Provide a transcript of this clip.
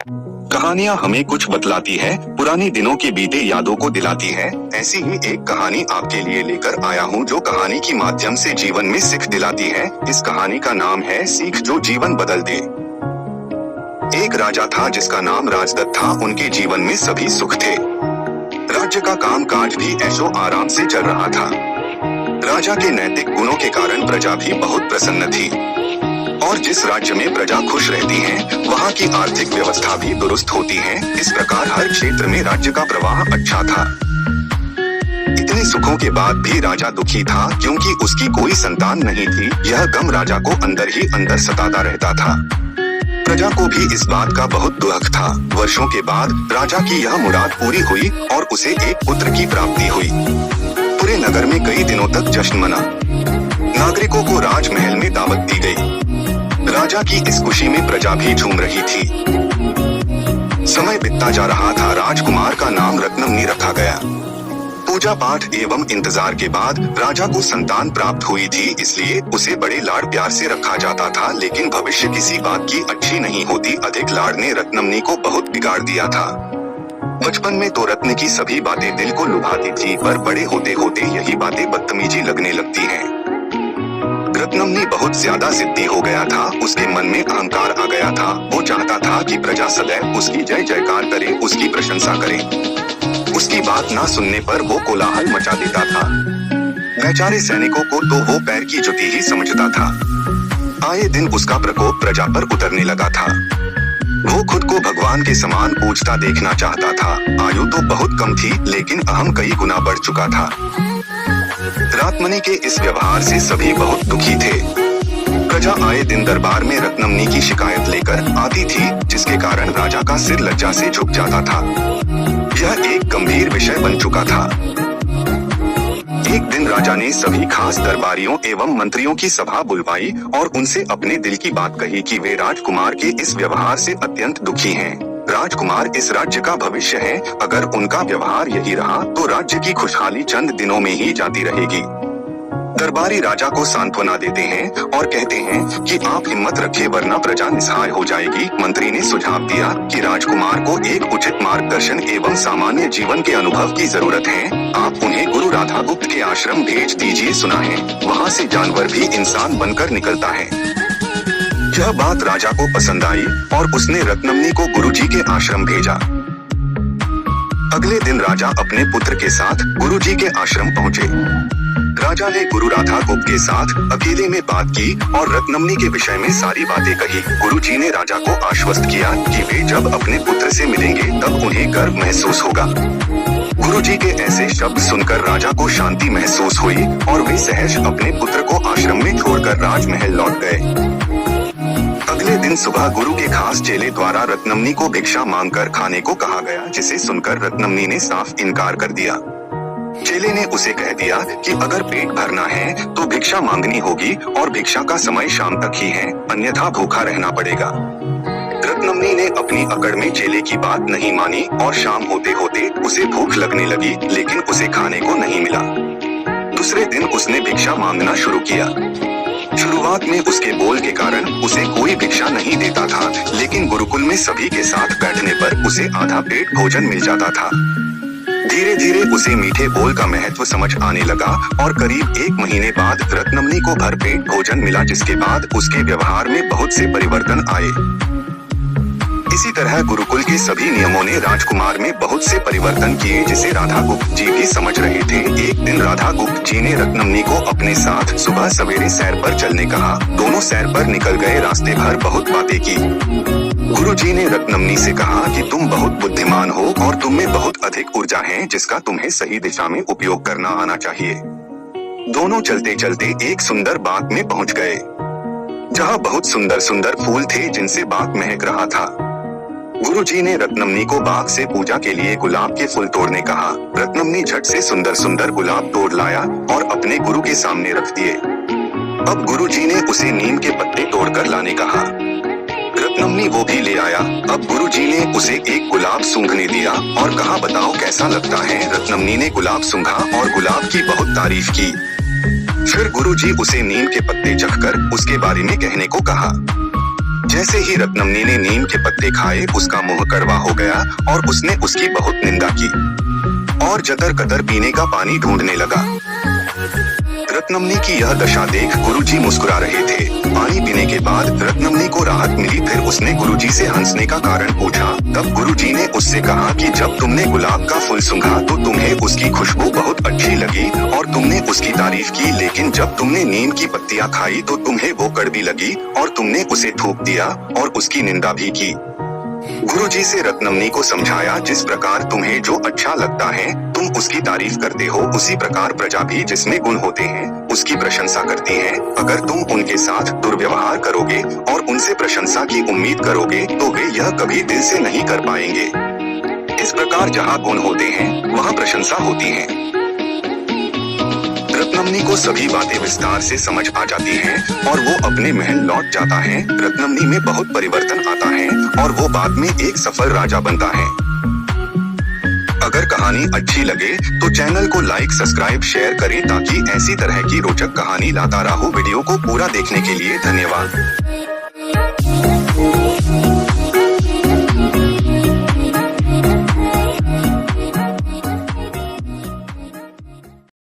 कहानियाँ हमें कुछ बतलाती है, पुराने दिनों के बीते यादों को दिलाती है। ऐसी ही एक कहानी आपके लिए लेकर आया हूँ जो कहानी के माध्यम से जीवन में सीख दिलाती है। इस कहानी का नाम है सीख जो जीवन बदल दे। एक राजा था जिसका नाम राजदत्त था। उनके जीवन में सभी सुख थे। राज्य का काम काज भी ऐशो आराम से चल रहा था। राजा के नैतिक गुणों के कारण प्रजा भी बहुत प्रसन्न थी और जिस राज्य में प्रजा खुश रहती है वहाँ की आर्थिक व्यवस्था भी दुरुस्त होती है। इस प्रकार हर क्षेत्र में राज्य का प्रवाह अच्छा था। इतने सुखों के बाद भी राजा दुखी था क्योंकि उसकी कोई संतान नहीं थी। यह गम राजा को अंदर ही अंदर सताता रहता था। प्रजा को भी इस बात का बहुत दुख था। वर्षों के बाद राजा की यह मुराद पूरी हुई और उसे एक पुत्र की प्राप्ति हुई। पूरे नगर में कई दिनों तक जश्न मना। नागरिकों को राजमहल में दावत दी गई। राजा की इस खुशी में प्रजा भी झूम रही थी। समय बीतता जा रहा था। राजकुमार का नाम रत्नमणि रखा गया। पूजा पाठ एवं इंतजार के बाद राजा को संतान प्राप्त हुई थी, इसलिए उसे बड़े लाड़ प्यार से रखा जाता था। लेकिन भविष्य किसी बात की अच्छी नहीं होती। अधिक लाड़ ने रत्नमणि को बहुत बिगाड़ दिया था। बचपन में तो रत्न की सभी बातें दिल को लुभाती थी, पर बड़े होते होते यही बातें बदतमीजी लगने लगती हैं। रत्नमणि बहुत ज्यादा जिद्दी हो गया था। उसके मन में अहंकार आ गया था। वो चाहता था कि प्रजा सदैव उसकी जय जयकार करे, उसकी प्रशंसा करे। उसकी बात ना सुनने पर वो कोलाहल मचा देता था। बेचारे सैनिकों को तो वो पैर की जुती ही समझता था। आए दिन उसका प्रकोप प्रजा पर उतरने लगा था। वो खुद को भगवान के समान पूजता देखना चाहता था। आयु तो बहुत कम थी लेकिन अहम कई गुना बढ़ चुका था। रत्नमणि के इस व्यवहार से सभी बहुत दुखी थे। प्रजा आए दिन दरबार में रत्नमणि की शिकायत लेकर आती थी, जिसके कारण राजा का सिर लज्जा से झुक जाता था। यह एक गंभीर विषय बन चुका था। एक दिन राजा ने सभी खास दरबारियों एवं मंत्रियों की सभा बुलवाई और उनसे अपने दिल की बात कही कि वे राजकुमार के इस व्यवहार से अत्यंत दुखी हैं। राजकुमार इस राज्य का भविष्य है। अगर उनका व्यवहार यही रहा तो राज्य की खुशहाली चंद दिनों में ही जाती रहेगी। दरबारी राजा को सांत्वना देते हैं और कहते हैं कि आप हिम्मत रखिए वरना प्रजा निस्सहाय हो जाएगी। मंत्री ने सुझाव दिया कि राजकुमार को एक उचित मार्गदर्शन एवं सामान्य जीवन के अनुभव की जरूरत है। आप उन्हें गुरु राधागुप्त के आश्रम भेज दीजिए। सुना है वहाँ से जानवर भी इंसान बनकर निकलता है। यह बात राजा को पसंद आई और उसने रत्नमणि को गुरुजी के आश्रम भेजा। अगले दिन राजा अपने पुत्र के साथ गुरुजी के आश्रम पहुँचे। राजा ने गुरु राधागुप्त के साथ अकेले में बात की और रत्नमणि के विषय में सारी बातें कही। गुरुजी ने राजा को आश्वस्त किया कि वे जब अपने पुत्र से मिलेंगे तब उन्हें गर्व महसूस होगा। गुरुजी के ऐसे शब्द सुनकर राजा को शांति महसूस हुई और वे सहज अपने पुत्र को आश्रम में छोड़कर राजमहल लौट गए। अगले दिन सुबह गुरु के खास चेले द्वारा रत्नमणि को भिक्षा मांगकर खाने को कहा गया, जिसे सुनकर रत्नमणि ने साफ इनकार कर दिया। चेले ने उसे कह दिया कि अगर पेट भरना है तो भिक्षा मांगनी होगी और भिक्षा का समय शाम तक ही है, अन्यथा भूखा रहना पड़ेगा। रत्नमणि ने अपनी अकड़ में चेले की बात नहीं मानी और शाम होते होते उसे भूख लगने लगी, लेकिन उसे खाने को नहीं मिला। दूसरे दिन उसने भिक्षा मांगना शुरू किया। शुरुआत में उसके बोल के कारण उसे कोई भिक्षा नहीं देता था, लेकिन गुरुकुल में सभी के साथ बैठने पर उसे आधा पेट भोजन मिल जाता था। धीरे धीरे उसे मीठे बोल का महत्व समझ आने लगा और करीब 1 महीने बाद रत्नमणि को भरपेट भोजन मिला, जिसके बाद उसके व्यवहार में बहुत से परिवर्तन आए। इसी तरह गुरुकुल के सभी नियमों ने राजकुमार में बहुत से परिवर्तन किए, जिसे राधागुप्त जी भी समझ रहे थे। एक दिन राधागुप्त जी ने रत्नमणि को अपने साथ सुबह सवेरे सैर पर चलने कहा। दोनों सैर पर निकल गए। रास्ते भर बहुत बातें की। गुरुजी ने रत्नमणि से कहा कि तुम बहुत बुद्धिमान हो और तुम में बहुत अधिक ऊर्जा है, जिसका तुम्हें सही दिशा में उपयोग करना आना चाहिए। दोनों चलते चलते एक सुंदर बाग में पहुंच गए, जहां बहुत सुंदर सुंदर फूल थे जिनसे बाग महक रहा था। गुरुजी ने रत्नमणि को बाग से पूजा के लिए गुलाब के फूल तोड़ने कहा। रत्नमणि झट से सुंदर सुंदर गुलाब तोड़ लाया और अपने गुरु के सामने रख दिए। अब गुरुजी ने उसे नीम के पत्ते तोड़कर लाने कहा। रत्नमणि वो भी ले आया। अब गुरुजी ने उसे एक गुलाब सूंघने दिया और कहा, बताओ कैसा लगता है। रत्नमणि ने गुलाब सूंघा और गुलाब की बहुत तारीफ की। फिर गुरुजी उसे नीम के पत्ते चखकर उसके बारे में कहने को कहा। जैसे ही रत्नमनी ने नीम के पत्ते खाए उसका मुंह कड़वा हो गया और उसने उसकी बहुत निंदा की और जतर कतर पीने का पानी ढूंढने लगा। रत्नमनी की यह दशा देख गुरुजी मुस्कुरा रहे थे। पानी पीने के बाद रत्नमनी को राहत मिली। फिर उसने गुरुजी से हंसने का कारण पूछा। तब गुरुजी ने उससे कहा कि जब तुमने गुलाब का फूल सूंघा तो तुम्हें उसकी खुशबू बहुत अच्छी लगी और तुमने उसकी तारीफ की, लेकिन जब तुमने नीम की पत्तियां खाई तो तुम्हें वो कड़वी लगी और तुमने उसे थूक दिया और उसकी निंदा भी की। गुरुजी से रत्नमनी को समझाया, जिस प्रकार तुम्हें जो अच्छा लगता है तुम उसकी तारीफ करते हो, उसी प्रकार प्रजा भी जिसमें गुण होते हैं उसकी प्रशंसा करती है। अगर तुम उनके साथ दुर्व्यवहार करोगे और उनसे प्रशंसा की उम्मीद करोगे तो वे यह कभी दिल से नहीं कर पाएंगे। इस प्रकार जहाँ गुण होते हैं वहाँ प्रशंसा होती है। रत्नमनी को सभी बातें विस्तार से समझ आ जाती हैं और वो अपने महल लौट जाता है। रत्नमनी में बहुत परिवर्तन आता है और वो बाद में एक सफल राजा बनता है। अगर कहानी अच्छी लगे तो चैनल को लाइक, सब्सक्राइब, शेयर करें ताकि ऐसी तरह की रोचक कहानी लाता रहूं। वीडियो को पूरा देखने के लिए धन्यवाद।